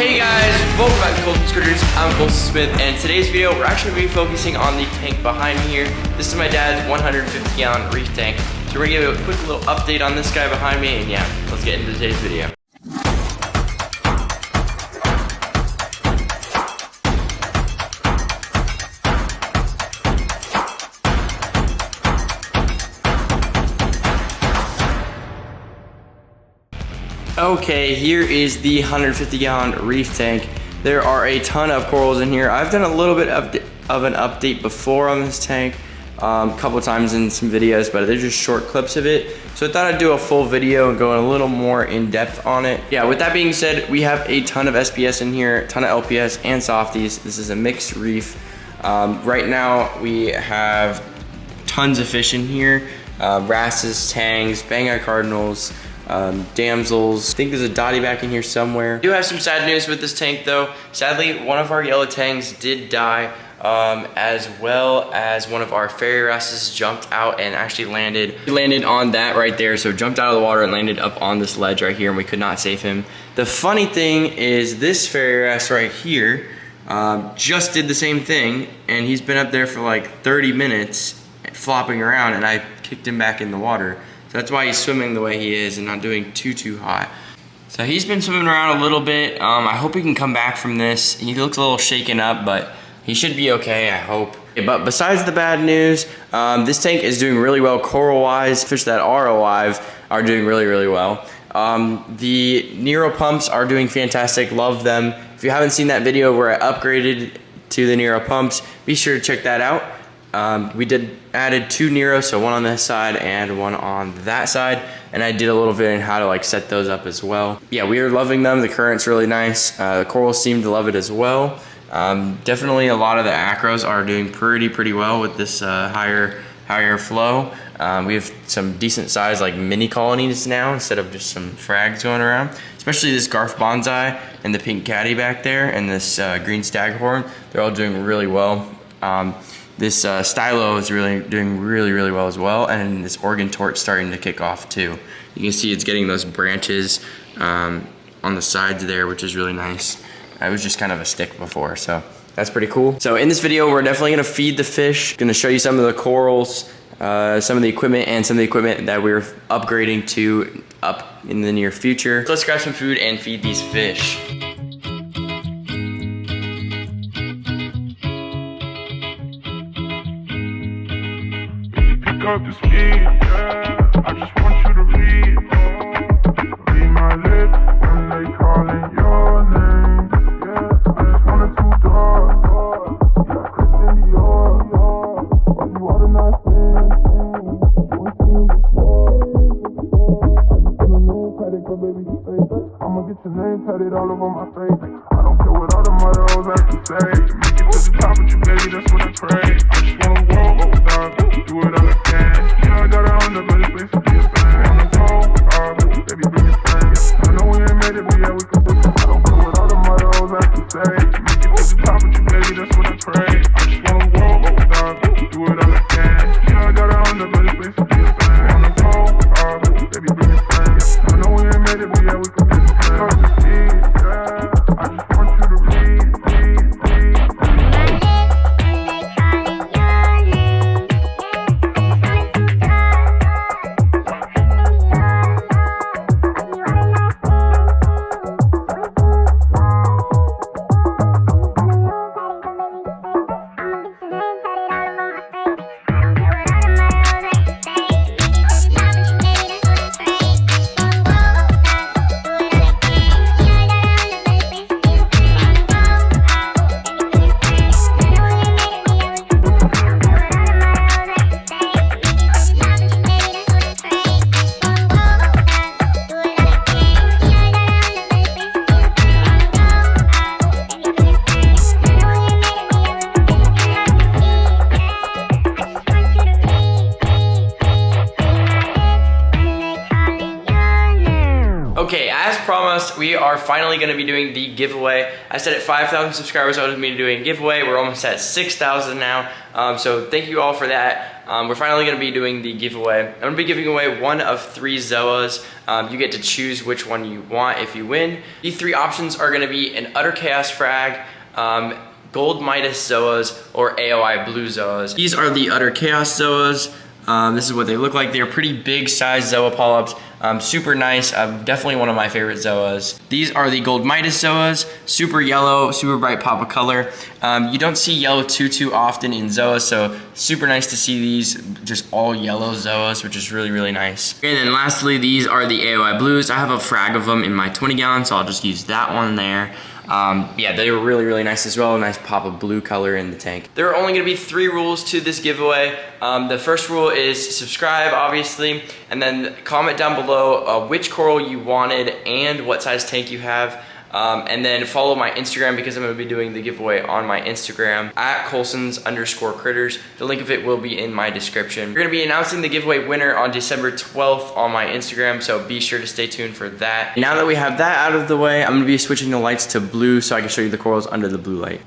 Hey guys, welcome back to Colson Scooters. I'm Colson Smith, and in today's video we're actually going to be focusing on the tank behind me here. This is my dad's 150 gallon reef tank. So we're going to give you a quick little update on this guy behind me, and yeah, let's get into today's video. Okay, here is the 150 gallon reef tank. There are a ton of corals in here. I've done a little bit of an update before on this tank, a couple of times in some videos, but they're just short clips of it. So I thought I'd do a full video and go a little more in depth on it. Yeah, with that being said, we have a ton of SPS in here, a ton of LPS and softies. This is a mixed reef. Right now we have tons of fish in here, wrasses, tangs, bang-eye cardinals, damsels. I think there's a dotty back in here somewhere. We do have some sad news with this tank though. Sadly, one of our yellow tangs did die, as well as one of our fairy wrasses jumped out and actually landed. He landed on that right there, so jumped out of the water and landed up on this ledge right here, and we could not save him. The funny thing is this fairy wrasse right here just did the same thing, and he's been up there for like 30 minutes flopping around, and I kicked him back in the water. So that's why he's swimming the way he is and not doing too hot. So he's been swimming around a little bit. I hope he can come back from this. He looks a little shaken up, but he should be okay, I hope. But besides the bad news, this tank is doing really well coral-wise. Fish that are alive are doing really well. The Nero pumps are doing fantastic, love them. If you haven't seen that video where I upgraded to the Nero pumps, be sure to check that out. We added 2 Neros, so one on this side and one on that side, and I did a little bit on how to like set those up as well. Yeah, we are loving them. The current's really nice. The corals seem to love it as well. Definitely a lot of the acros are doing pretty well with this higher flow. We have some decent size like mini colonies now instead of just some frags going around. Especially this Garf Bonsai and the pink caddy back there and this green staghorn. They're all doing really well. This stylo is doing really well as well, and this Oregon torch starting to kick off too. You can see it's getting those branches on the sides there, which is really nice. I was just kind of a stick before, so that's pretty cool. So in this video, we're definitely gonna feed the fish. Gonna show you some of the corals, some of the equipment, and some of the equipment that we're upgrading to up in the near future. So let's grab some food and feed these fish. Up the speed, yeah. I just want you to read my lips when they calling your name, yeah. I just wanted to talk, yeah. Christian Dior, but you are the nice thing. I'ma get your name tatted all over my face. I don't care what all the mother hoes have to say. Make it to the top with you, baby, that's what I pray. I just wanna go, dog, do it all again. You know I got a hundred, but it's based to be a fan. Wanna go, baby, bring your friends. I know we ain't made it, but yeah, we can do it. I don't care what all the mother hoes have to say. Make it to the top with you, baby, that's what I pray. I just wanna go, dog, do it all again. You know I got a hundred, but it's based to be a fan. Wanna go, baby, bring your friends. I know we ain't made it, but yeah, we can do it. I just want you to read. Okay, as promised, we are finally going to be doing the giveaway. I said at 5,000 subscribers I was going to be doing a giveaway. We're almost at 6,000 now, so thank you all for that. we're finally going to be doing the giveaway. I'm going to be giving away one of 3 Zoas. You get to choose which one you want if you win. The 3 options are going to be an Utter Chaos Frag, Gold Midas Zoas, or AOI Blue Zoas. These are the Utter Chaos Zoas. This is what they look like. They're pretty big size Zoa polyps. Super nice. Definitely one of my favorite Zoas. These are the Gold Midas Zoas. Super yellow, super bright pop of color. You don't see yellow too often in Zoas, so super nice to see these just all yellow Zoas, which is really nice. And then lastly, these are the AOI Blues. I have a frag of them in my 20 gallon, so I'll just use that one there. Yeah, they were really nice as well. A nice pop of blue color in the tank. There are only going to be 3 rules to this giveaway. The first rule is subscribe, obviously, and then comment down below which coral you wanted and what size tank you have. And then follow my Instagram because I'm going to be doing the giveaway on my Instagram at Colsons_critters. The link of it will be in my description. We're going to be announcing the giveaway winner on December 12th on my Instagram, so be sure to stay tuned for that. Now that we have that out of the way, I'm going to be switching the lights to blue so I can show you the corals under the blue light.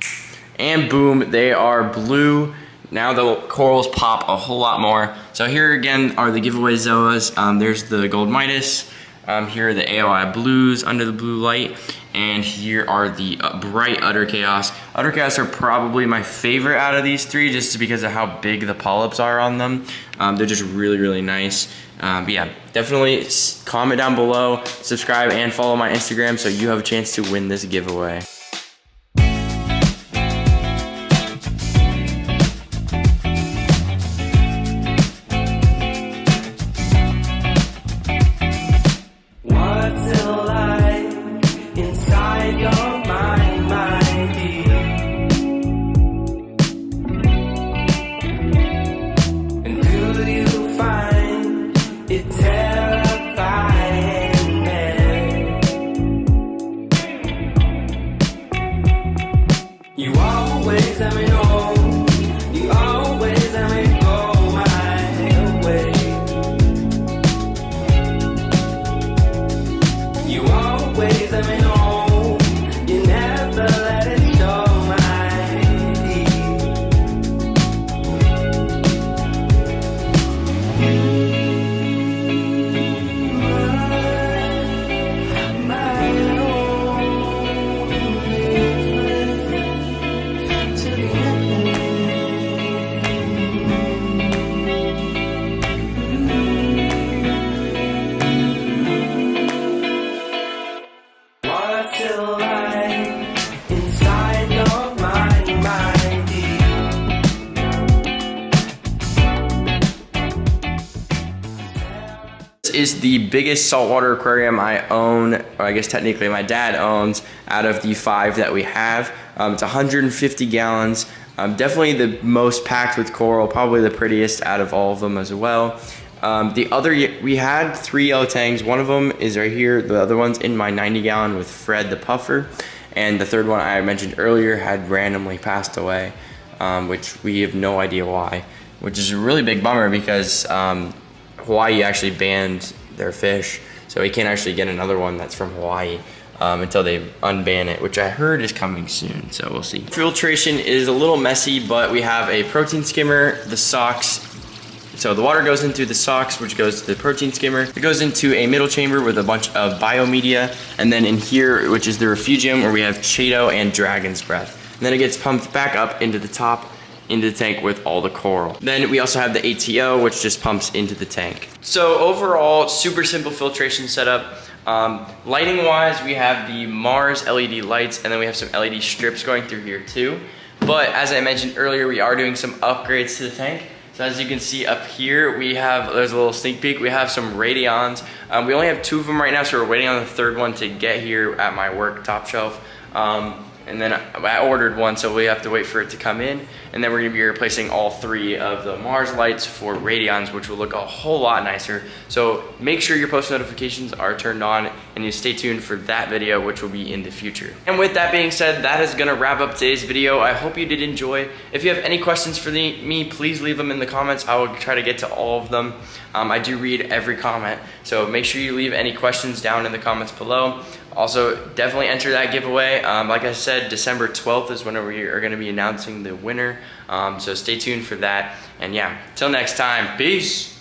And boom, they are blue. Now the corals pop a whole lot more. So here again are the giveaway Zoas. There's the Gold Midas. Here are the AOI Blues under the blue light, and here are the bright Utter Chaos. Utter Chaos are probably my favorite out of these 3 just because of how big the polyps are on them. They're just really nice. But yeah, definitely comment down below, subscribe, and follow my Instagram so you have a chance to win this giveaway. Is the biggest saltwater aquarium I own, or I guess technically my dad owns, out of the 5 that we have. It's 150 gallons. Definitely the most packed with coral, probably the prettiest out of all of them as well. We had 3 yellow tangs. One of them is right here. The other one's in my 90 gallon with Fred the puffer. And the third one I mentioned earlier had randomly passed away, which we have no idea why, which is a really big bummer because Hawaii actually banned their fish, so we can't actually get another one that's from Hawaii until they unban it, which I heard is coming soon, so we'll see. Filtration is a little messy, but we have a protein skimmer, the socks. So the water goes into the socks, which goes to the protein skimmer. It goes into a middle chamber with a bunch of biomedia, and then in here, which is the refugium, where we have Chaeto and Dragon's Breath. And then it gets pumped back up into the top, into the tank with all the coral. Then we also have the ATO, which just pumps into the tank. So overall, super simple filtration setup. Lighting wise, we have the Mars LED lights, and then we have some LED strips going through here too. But as I mentioned earlier, we are doing some upgrades to the tank. So as you can see up here, there's a little sneak peek, we have some Radions. We only have 2 of them right now, so we're waiting on the 3rd one to get here at my work top shelf. And then I ordered one, so we have to wait for it to come in. And then we're gonna be replacing all 3 of the Mars lights for Radions, which will look a whole lot nicer. So make sure your post notifications are turned on and you stay tuned for that video, which will be in the future. And with that being said, that is gonna wrap up today's video. I hope you did enjoy. If you have any questions for me, please leave them in the comments. I will try to get to all of them. I do read every comment, so make sure you leave any questions down in the comments below. Also, definitely enter that giveaway. Like I said, December 12th is when we are gonna be announcing the winner. So stay tuned for that. And yeah, till next time, peace.